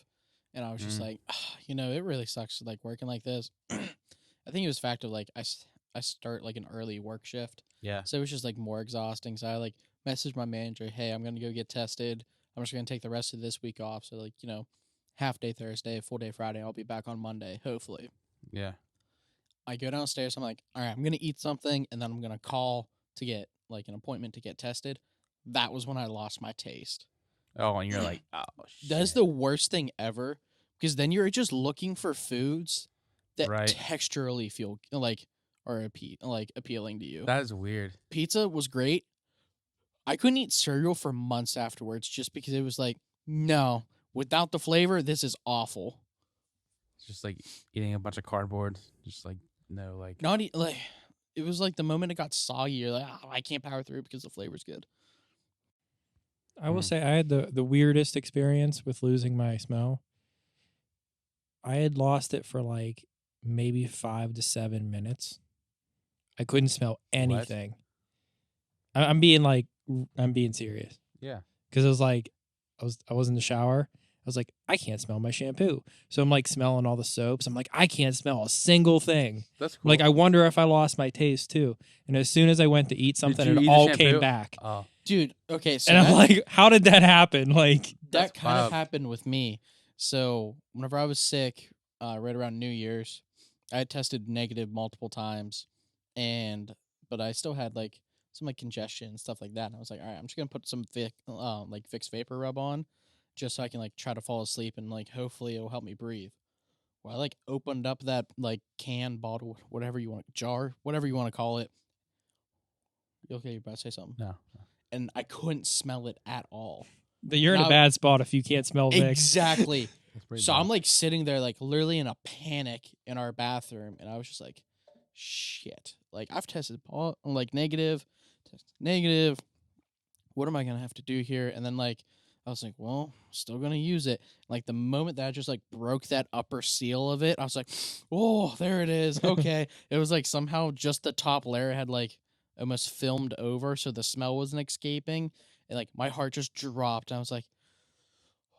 and I was just like, it really sucks like working like this. I think it was the fact of like I start like an early work shift,
Yeah.
so it was just like more exhausting. So I like messaged my manager, hey, I'm gonna go get tested. I'm just gonna take the rest of this week off. So like half day Thursday, full day Friday. I'll be back on Monday, hopefully.
Yeah.
I go downstairs. I'm like, all right, I'm going to eat something, and then I'm going to call to get, like, an appointment to get tested. That was when I lost my taste.
Oh, and you're like, oh, shit.
That's the worst thing ever, because then you're just looking for foods that
Right.
texturally feel, like, or appealing to you.
That is weird.
Pizza was great. I couldn't eat cereal for months afterwards just because it was like, no, without the flavor, this is awful.
It's just like eating a bunch of cardboard. Just like, no, like.
Not like it was like the moment it got soggy, you're like, I can't power through because the flavor's good.
I will say I had the weirdest experience with losing my smell. I had lost it for like maybe 5 to 7 minutes. I couldn't smell anything. I'm being serious.
Yeah.
Because it was like I was in the shower. I was like, I can't smell my shampoo. So I'm like smelling all the soaps. I'm like, I can't smell a single thing.
That's cool.
Like, I wonder if I lost my taste too. And as soon as I went to eat something,
you
it
eat the
all
shampoo?
came back.
Oh.
Dude, okay, so
And I'm like, how did that happen? Like,
that
That's
kind of
wild.
happened with me. So whenever I was sick, right around New Year's, I had tested negative multiple times, but I still had like some like congestion and stuff like that. And I was like, all right, I'm just gonna put some Vicks Vapor Rub on, just so I can like try to fall asleep and like hopefully it'll help me breathe. Well, I like opened up that like can, bottle, whatever you want, jar, whatever you want to call it. You okay? You're about to say something?
No.
And I couldn't smell it at all.
you're in a bad spot if you can't smell Vicks.
Exactly.
That's pretty
So
bad.
I'm like sitting there, like literally in a panic in our bathroom, and I was just like, "Shit!" Like I've tested like negative, negative. What am I gonna have to do here? And then like I was like, "Well, still gonna use it." Like the moment that I just like broke that upper seal of it, I was like, "Oh, there it is." Okay, it was like somehow just the top layer had like almost filmed over, so the smell wasn't escaping, and like my heart just dropped. I was like,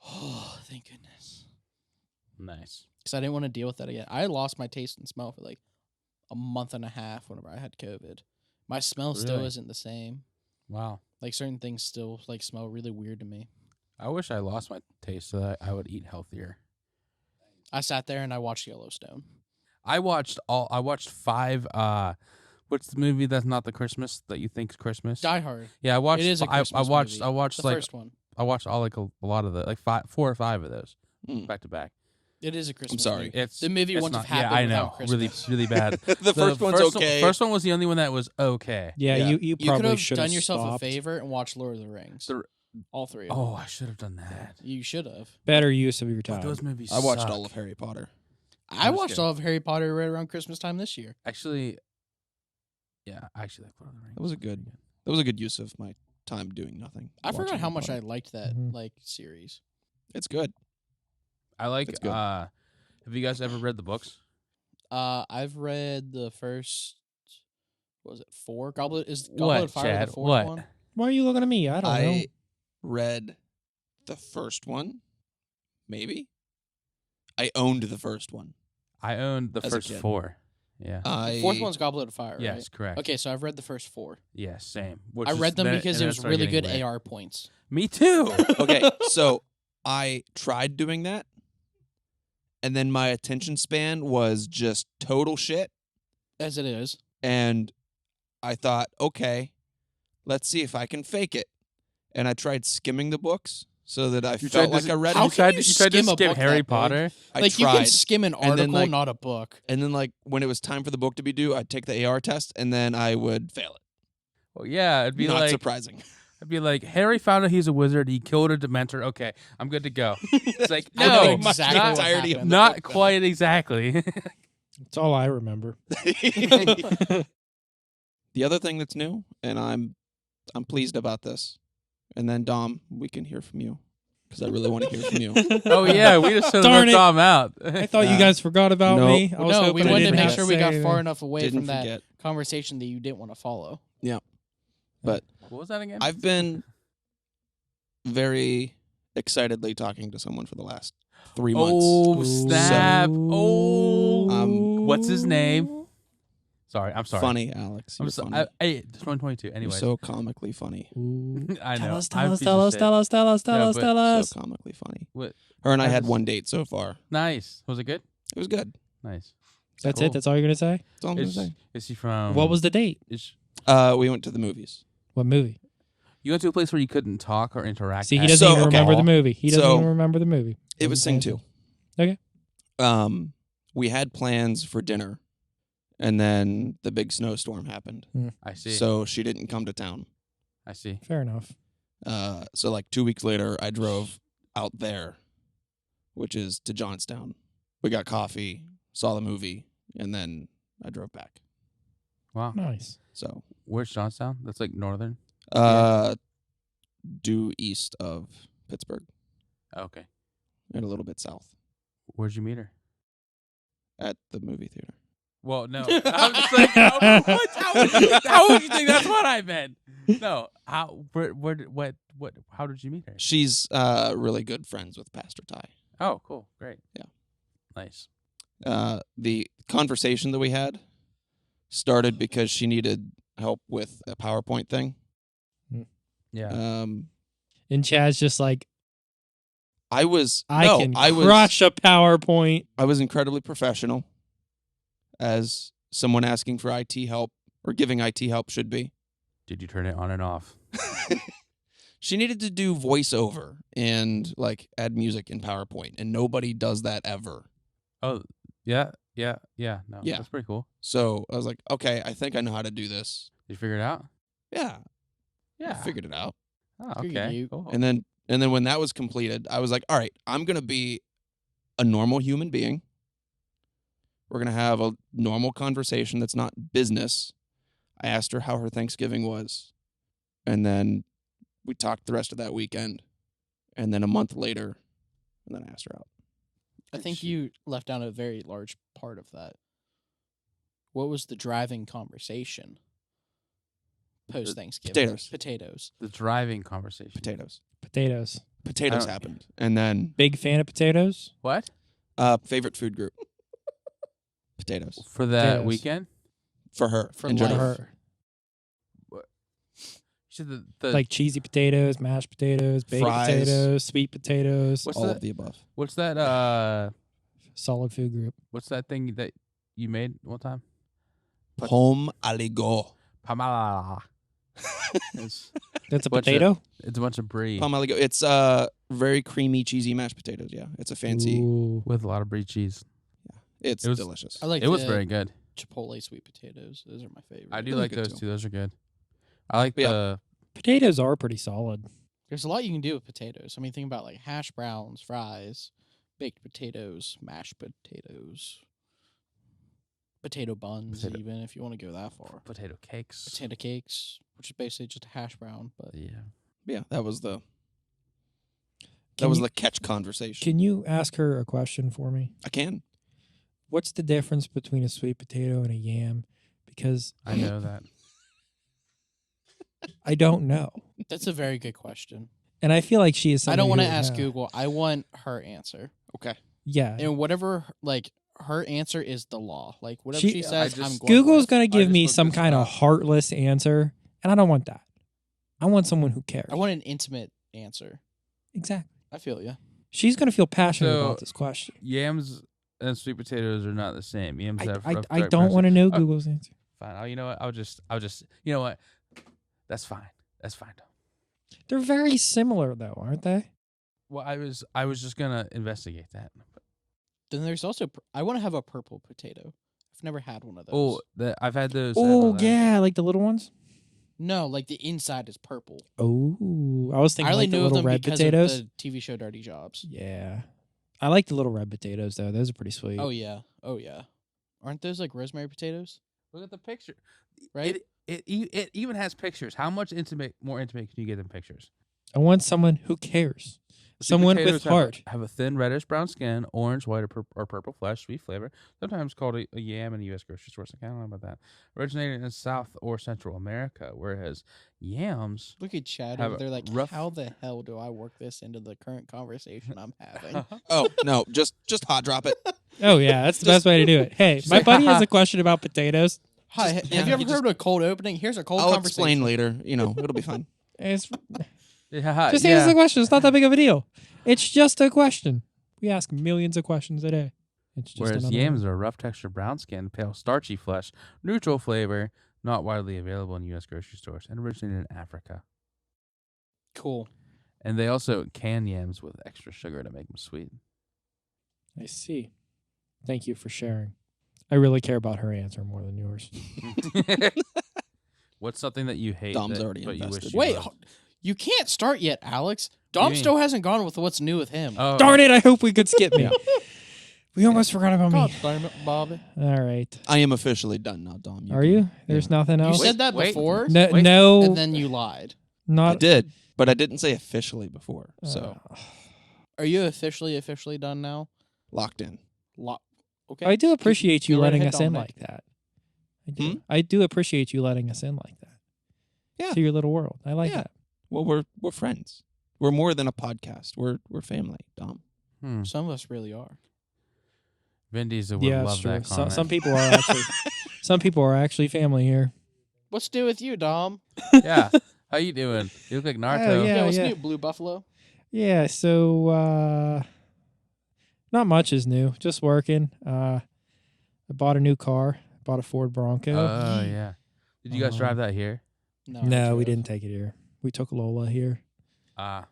"Oh, thank goodness."
Nice.
Because I didn't want to deal with that again. I lost my taste and smell for like a month and a half whenever I had COVID. My smell still
Really?
isn't the same.
Wow.
Like certain things still like smell really weird to me.
I wish I lost my taste so that I would eat healthier.
I sat there and I watched Yellowstone.
I watched 5 what's the movie that's not the Christmas that you think's Christmas?
Die Hard.
Yeah, I watched
It is a
I
Christmas
watched
movie.
I watched
The
like
first one.
I watched all like a lot of the like 4 or 5 of those back to back.
It is a Christmas.
sorry.
movie.
It's
the movie
it's
wouldn't
not,
have happened
Yeah, I
without
know. Really,
Christmas.
really bad.
The first one's okay.
First one was the only one that was okay.
Yeah,
Yeah.
you
You could
probably
have
should
done yourself
stopped.
a favor and watched Lord of the Rings. All 3 of them.
Oh, I should have done that.
You should have.
Better use of your
But
time.
those movies.
I watched
suck.
all of Harry Potter.
I
just
watched
kidding.
all of Harry Potter right around Christmas time this year.
Actually, yeah, I actually like Lord of the Rings.
That was a good. That was a good use of my time doing nothing.
I forgot
watching
how
Harry
much I
Potter.
liked that
Mhm.
series.
It's good.
I like.
It's good.
Have you guys ever read the books?
I've read the first. What was it 4? Goblet
What,
of Fire
Chad?
the 4th
What?
one?
Why are you looking at me? I don't know.
I read the first one. Maybe. I owned the first one.
I owned the
As a
first
kid.
4. Yeah.
The 4th one's Goblet of Fire,
yes,
right?
correct.
Okay, so I've read the first 4.
Yeah, same.
I read them because it was really good AR points.
Me too.
Okay, so I tried doing that, and then my attention span was just total shit.
As it is.
And I thought, okay, let's see if I can fake it. And I tried skimming the books so that I felt like I read
How
them.
can
you
you
tried to
skim a
skim
book
Harry
that big?
Potter.
I
Like,
tried.
you can skim an
then,
article,
like-
not a book.
And then, like, when it was time for the book to be due, I'd take the AR test, and then I would fail it.
Well, yeah, it'd be
Not
like
surprising.
I'd be like, Harry found out he's a wizard. He killed a Dementor. Okay, I'm good to go. It's like,
I know
no,
exactly
not,
what
entirety of
happened.
the
not
book, though.
quite exactly.
That's all I remember.
The other thing that's new, and I'm pleased about this, and then Dom, we can hear from you because I really want to hear from you.
Oh yeah, we just
Darn
left
it.
Tom out.
I thought you guys forgot about
No.
me. I was
No,
hoping
we
I
wanted to
didn't
make
have
sure we
say
got
anything.
far enough away
Didn't
from that
forget.
conversation that you didn't want to follow.
But
What was that again?
I've been very excitedly talking to someone for the last 3 months.
Oh
Ooh.
snap! Oh, what's his name?
Ooh.
Sorry, I'm sorry.
Funny, Alex. You're
I'm so,
funny.
it's 2022.
You're
Anyway,
so comically funny.
Ooh.
I know.
Tell us,
I'm
tell us,
a piece
tell
of
us,
shit.
tell us, tell us, tell
Yeah,
us,
but-
tell us.
So comically funny.
What?
Her and I
I
had
just-
one date so far.
Nice. Was it good?
It was good.
Nice.
That's
Cool.
it? That's all you're going to say?
That's all I'm going to
Is,
say.
is he from?
What was the date?
Is,
We went to the movies.
What movie?
you went to a place where you couldn't talk or interact.
See, he
at
doesn't even
okay.
remember the movie. He doesn't
So-
even remember the movie.
It was Sing 2.
Okay.
We had plans for dinner, and then the big snowstorm happened.
I see.
So she didn't come to town.
I see.
Fair enough.
So like 2 weeks later, I drove out there, which is to Johnstown. We got coffee, saw the movie, and then I drove back.
Wow.
Nice.
So
Where's Johnstown? That's like northern.
due east of Pittsburgh
Okay.
and a little bit south
Where'd you meet her?
at the movie theater.
Well, no. I'm just like, how would you think that's what I meant? No. How? What? How did you meet her?
She's really good friends with Pastor Ty.
Oh, cool. Great.
Yeah.
Nice.
The conversation that we had started because she needed help with a PowerPoint thing.
Yeah.
And Chad's just like,
I was
I can
I was
crush a PowerPoint.
I was incredibly professional, as someone asking for IT help or giving IT help should be.
Did you turn it on and off?
She needed to do voiceover and like add music in PowerPoint, and nobody does that ever.
Oh, yeah. No,
Yeah.
that's pretty cool.
So I was like, okay, I think I know how to do this.
Did you figure it out?
Yeah,
Yeah.
I figured it out.
Oh,
Good
okay.
you.
Cool.
And then when that was completed, I was like, all right, I'm gonna be a normal human being. We're gonna have a normal conversation that's not business. I asked her how her Thanksgiving was, and then we talked the rest of that weekend, and then a month later, and then I asked her out.
I think you left out a very large part of that. What was the driving conversation post Thanksgiving? Potatoes.
the driving conversation.
Potatoes.
Potatoes.
Potatoes
don't-
happened, and then
Big fan of potatoes?
What?
favorite food group. Potatoes
For that
Potatoes.
weekend?
for her.
For
in
life.
general.
Her.
You said the
Like cheesy potatoes, mashed potatoes, baked
Fries.
potatoes, sweet potatoes,
What's
All
that?
of the above.
What's that?
solid food group.
What's that thing that you made one time?
Pomme aligot.
Pamala.
That's a
Bunch of-
potato?
It's a bunch of brie
Palm aligo. It's very creamy, cheesy mashed potatoes. Yeah, it's a fancy.
Ooh.
with a lot of brie cheese.
It's
It was-
delicious.
I like
It was
the
very good.
Chipotle sweet potatoes. Those are my favorite.
I do
Those are
like
good
those
too.
too. Those are good. I like
Yeah.
the
Potatoes are pretty solid.
There's a lot you can do with potatoes. I mean, think about like hash browns, fries, baked potatoes, mashed potatoes, potato buns,
Potato-
even if you want to go that far.
potato cakes.
Potato cakes, which is basically just a hash brown, but
Yeah.
Yeah, that was the
Can you-
the catch conversation.
Can you ask her a question for me?
I can.
What's the difference between a sweet potato and a yam? Because
I know that.
I don't know.
that's a very good question.
And I feel like she is
I
somebody
don't want
who
to
would
ask
know.
Google. I want her answer.
Okay.
Yeah.
And whatever, like, her answer is the law. Like, whatever
She-
she says,
I just-
I'm going
Google's
with.
going to give
just
me
looked
some
this
kind of
up.
heartless answer, and I don't want that. I want someone who cares.
I want an intimate answer.
Exactly.
I feel you.
She's going to feel passionate
So-
about this question.
Yams and sweet potatoes are not the same. Yams have
I
rough, dark
don't
brown
want to
skin.
know
Oh,
Google's answer.
Fine. Oh, you know what? I'll just. You know what? That's fine. That's fine.
They're very similar, though, aren't they?
Well, I was just gonna investigate that.
Then there's also, I want to have a purple potato. I've never had one of
Oh,
those.
I've had those.
Oh, yeah, like the little ones.
No, like the inside is purple.
Oh, I was
I
thinking
only
like the
knew of
little
them
red
because
potatoes.
of the TV show Dirty Jobs.
Yeah. I like the little red potatoes, though. Those are pretty sweet.
Oh yeah, oh yeah. Aren't those like rosemary potatoes?
Look at the picture.
Right?
It even has pictures. How much more intimate can you get than pictures?
I want someone who cares.
Sweet
Someone with
potatoes
heart.
have a thin reddish brown skin, orange, white, or purple flesh, sweet flavor. Sometimes called a yam in U.S. grocery stores. I don't know about that. Originated in South or Central America, whereas yams.
Look at Chad
Have
over there. Like,
rough-
how the hell do I work this into the current conversation I'm having?
Oh no, just hot drop it.
Oh, yeah, that's the best way to do it. Hey, my buddy has a question about potatoes.
Hi,
Just-
have you ever
you
heard of a cold opening? Here's a cold
I'll
conversation.
explain later. You know, it'll be fine.
It's,
Yeah,
just
yeah.
answer the question. It's not that big of a deal. It's just a question. We ask millions of questions a day. It's just
Whereas
another
yams
one.
are rough texture, brown skin, pale starchy flesh, neutral flavor, not widely available in U.S. grocery stores, and originated in Africa.
Cool.
And they also can yams with extra sugar to make them sweet.
I see. Thank you for sharing. I really care about her answer more than yours.
What's something that you hate?
Dom's
that,
already
but you wish
invested.
you
Wait,
loved?
you can't start yet, Alex.
do
Dom
you
still hasn't gone with what's new with him.
Oh,
Darn it, I hope we could skip me. We almost forgot about
God
me.
damn it, Bobby.
All right.
I am officially done now, Dom.
Are you? There's nothing
You
else?
said that
wait.
before,
No,
wait.
no,
and then you lied.
I
not.
did, but I didn't say officially before. So
Are you officially done now?
locked in.
Okay.
I do appreciate you
Go right
letting
ahead,
us in
Dominic.
like that. I do.
Hmm?
I do appreciate you letting us in like that.
Yeah.
To your little world. I like
Yeah.
that.
Well, we're friends. We're more than a podcast. We're family, Dom.
Some of us really are.
Vin Diesel would
Yeah,
love
sure.
that comment.
Some people are actually some people are actually family here.
What's new with you, Dom?
Yeah. How you doing? You look like Naruto.
yeah.
What's new, Blue Buffalo?
Yeah, so not much is new. Just working. I bought a new car. Bought a Ford Bronco.
Oh, yeah. Did you guys drive that here?
No, we didn't take it here. We took Lola here.
Ah.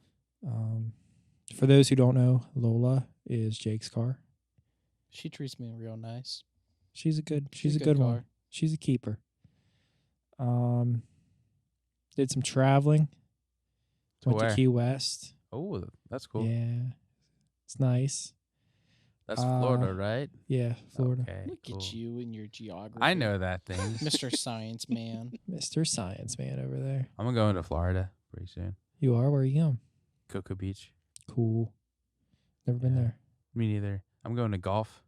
For those who don't know, Lola is Jake's car.
She treats me real nice.
She's a good
She's a
good
good
one.
car.
She's a keeper. Did some traveling.
To
Went
where?
to Key West.
Oh, that's cool.
Yeah. It's nice.
That's Florida, right?
Yeah, Florida.
Okay,
Look
cool.
at you and your geography.
I know that thing.
Mr. Science Man.
Mr. Science Man over there.
I'm going to go into Florida pretty soon.
You are? Where are you going?
Cocoa Beach.
Cool. Never been
Yeah.
there.
Me neither. I'm going to golf.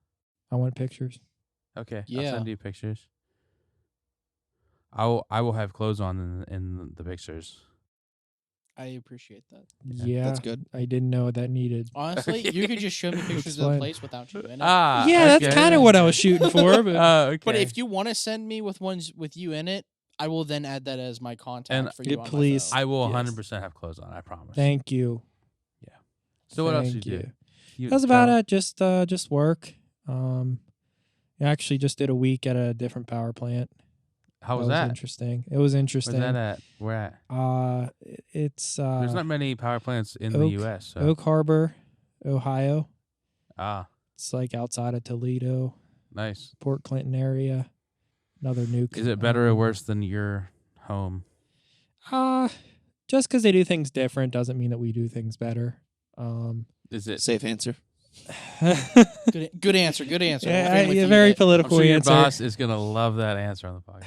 I want pictures.
Okay. I'll
Yeah.
send you pictures. I will have clothes on in the pictures.
I appreciate that.
Yeah.
That's good.
I didn't know what that needed.
Honestly, you could just show me pictures of
Explain.
the place without you in it.
Ah.
Yeah,
okay.
that's kind of what I was shooting for. But
Okay.
But if you want to send me with ones with you in it, I will then add that as my contact
And
for you.
Yeah,
on my
please.
phone.
I will
Yes.
100% have clothes on. I promise.
thank you.
So what else
Thank
you
you.
do? You
That's about
travel?
it. Just work. I actually just did a week at a different power plant.
How was
that?
that?
Interesting. It was interesting.
Where's that at? Where at?
It's
There's not many power plants in the
Oak-
U.S. So.
Oak Harbor, Ohio.
Ah,
It's like outside of Toledo,
nice.
Port Clinton area. Another nuke.
Is it better or worse than your home?
Just because they do things different doesn't mean that we do things better.
Is it?
Safe answer.
Good answer. Good answer.
Yeah,
We're feeling
a
with
very
you.
I'm
political
sure your
answer.
boss is gonna love that answer on the podcast.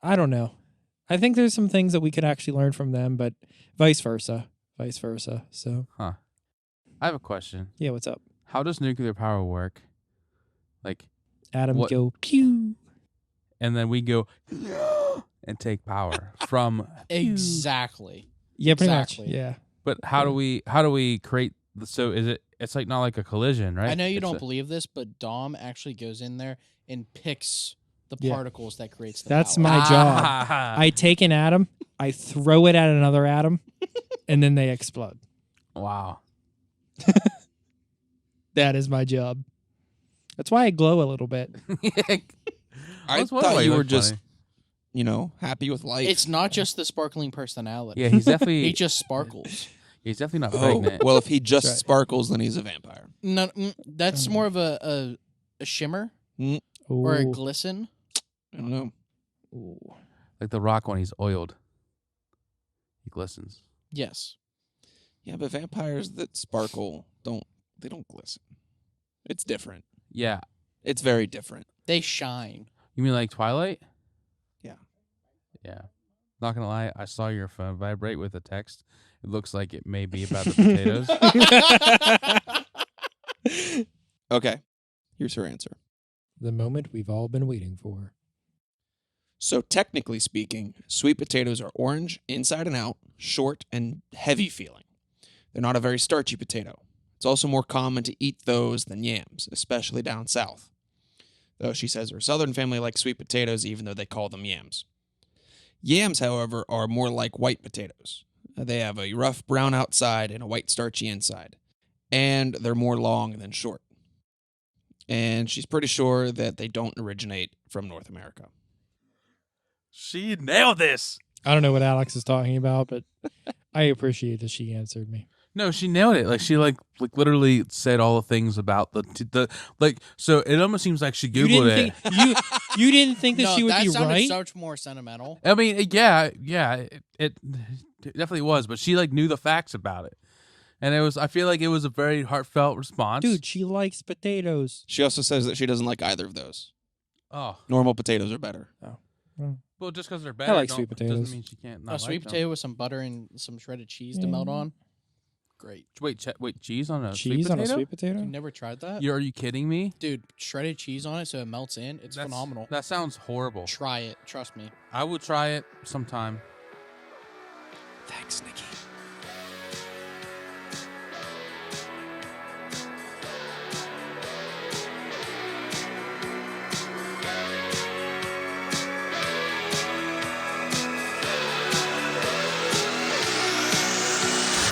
I don't know. I think there's some things that we could actually learn from them, but vice versa. So,
I have a question.
yeah, what's up?
How does nuclear power work? Like,
Atoms
What-
go pew.
and then we go and take power from.
Exactly.
Yeah, pretty
Exactly.
much. Yeah.
But how do we create? So is it? It's like not like a collision, right?
I know you
It's
don't
a-
believe this, but Dom actually goes in there and picks the
Yeah.
particles that creates the
That's
power.
my job.
Ah.
I take an atom, I throw it at another atom, and then they explode.
Wow.
That is my job. That's why I glow a little bit.
I
was wondering
thought
why
you
looked
were just,
funny.
happy with life.
It's not just the sparkling personality.
Yeah, he's
He
definitely
just sparkles.
he's definitely not
Oh,
pregnant.
well, if he just
That's right.
sparkles, then he's a vampire.
No, that's more of a shimmer or a
Ooh.
glisten.
I don't know.
Ooh.
Like the rock when he's oiled, he glistens.
Yes.
Yeah, but vampires that sparkle don't glisten. It's different.
Yeah,
It's very different.
They shine.
you mean like Twilight?
Yeah.
Yeah. Not gonna lie, I saw your phone vibrate with a text. It looks like it may be about the potatoes.
Okay. Here's her answer.
The moment we've all been waiting for.
So technically speaking, sweet potatoes are orange inside and out, short and heavy feeling. They're not a very starchy potato. It's also more common to eat those than yams, especially down south. Though she says her southern family likes sweet potatoes even though they call them yams. Yams, however, are more like white potatoes. They have a rough brown outside and a white starchy inside. And they're more long than short. And she's pretty sure that they don't originate from North America.
She nailed this.
I don't know what Alex is talking about, but I appreciate that she answered me.
No, she nailed it. Like she like literally said all the things about the like. So it almost seems like she
You
googled
didn't
it.
think you didn't think that
No,
she would
that
be
sounded
right?
so much more sentimental.
I mean, yeah, it definitely was. But she like knew the facts about it, and it was. I feel like it was a very heartfelt response.
Dude, she likes potatoes.
She also says that she doesn't like either of those.
Oh,
Normal potatoes are better.
well, just because they're better,
like sweet
doesn't
potatoes.
mean she can't.
A
Not
sweet
like them.
potato with some butter and some shredded cheese to melt on. Great.
Wait, cheese on a
Cheese
sweet
on
potato?
a sweet potato?
You never tried that?
Are you kidding me?
Dude, shredded cheese on it so it melts in. It's phenomenal.
That sounds horrible.
Try it. Trust me.
I will try it sometime.
Thanks, Nikki.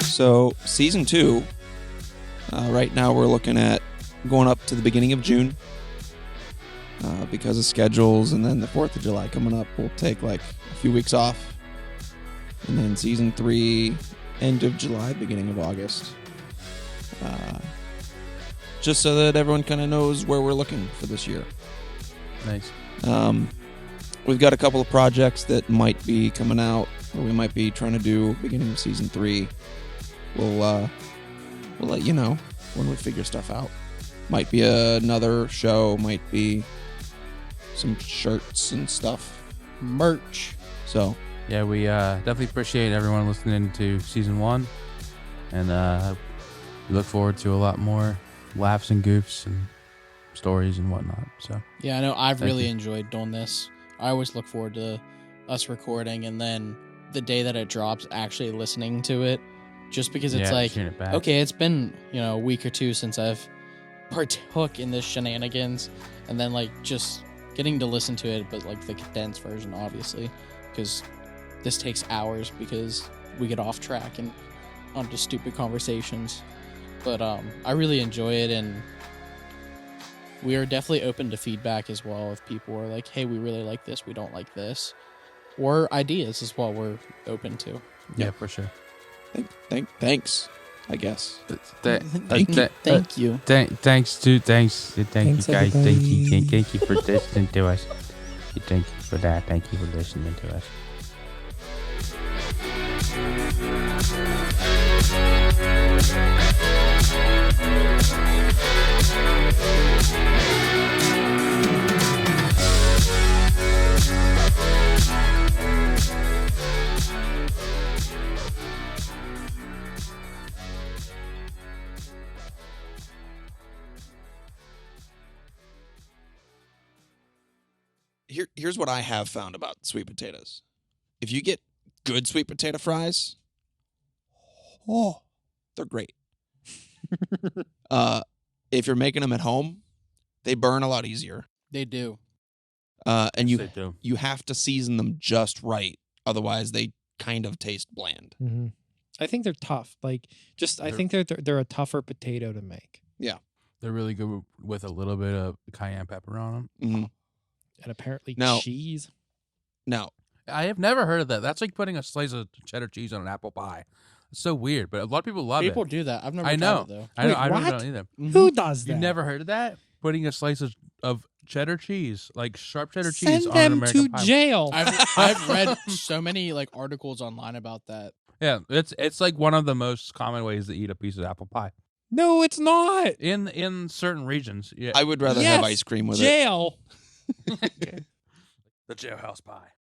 So, season 2, right now we're looking at going up to the beginning of June. Because of schedules, and then the 4th of July coming up, we'll take like a few weeks off. And then season 3, end of July, beginning of August. Just so that everyone kind of knows where we're looking for this year.
Nice.
We've got a couple of projects that might be coming out, or we might be trying to do beginning of season 3. We'll let you know when we figure stuff out. Might be another show, might be some shirts and stuff.
Merch.
So,
Yeah, we definitely appreciate everyone listening to season 1, and we look forward to a lot more laughs and goofs and stories and whatnot. So
Yeah, I know. I've
Thank
really
you.
enjoyed doing this. I always look forward to us recording and then the day that it drops, actually listening to it. Just because it's
yeah,
like,
hearing it back.
okay, it's been, a week or two since I've partook in this shenanigans. And then, like, just getting to listen to it, but, like, the condensed version, obviously. Because this takes hours because we get off track and onto stupid conversations. But I really enjoy it, and We are definitely open to feedback as well. If people are like, hey, we really like this, we don't like this. Or ideas as well, we're open to.
Yeah, for sure.
Thanks, I guess.
Thank you.
Thanks you guys.
Thanks,
Thank you for
everybody.
listening to us. Thank you for that. Thank you for listening to us.
Here's what I have found about sweet potatoes. If you get good sweet potato fries, they're great. If you're making them at home, they burn a lot easier.
They do.
And
They do.
you have to season them just right. Otherwise, they kind of taste bland.
Mm-hmm. I think they're tough. I think they're a tougher potato to make.
They're really good with a little bit of cayenne pepper on them.
Mm-hmm.
And apparently
No.
cheese.
Now,
I have never heard of that. That's like putting a slice of cheddar cheese on an apple pie. It's so weird, but a lot of people love
People
it.
do that. I've never
I
tried
know.
it, though.
I
Wait,
don't
what?
know either.
Who does that?
You never heard of that? Putting a slice of cheddar cheese, like sharp cheddar cheese,
Send
on an
them
American
to
pie.
jail.
I've read so many articles online about that.
Yeah, it's like one of the most common ways to eat a piece of apple pie
No, it's not.
in certain regions. Yeah,
I would rather have ice cream with it.
Jail.
the jailhouse pie.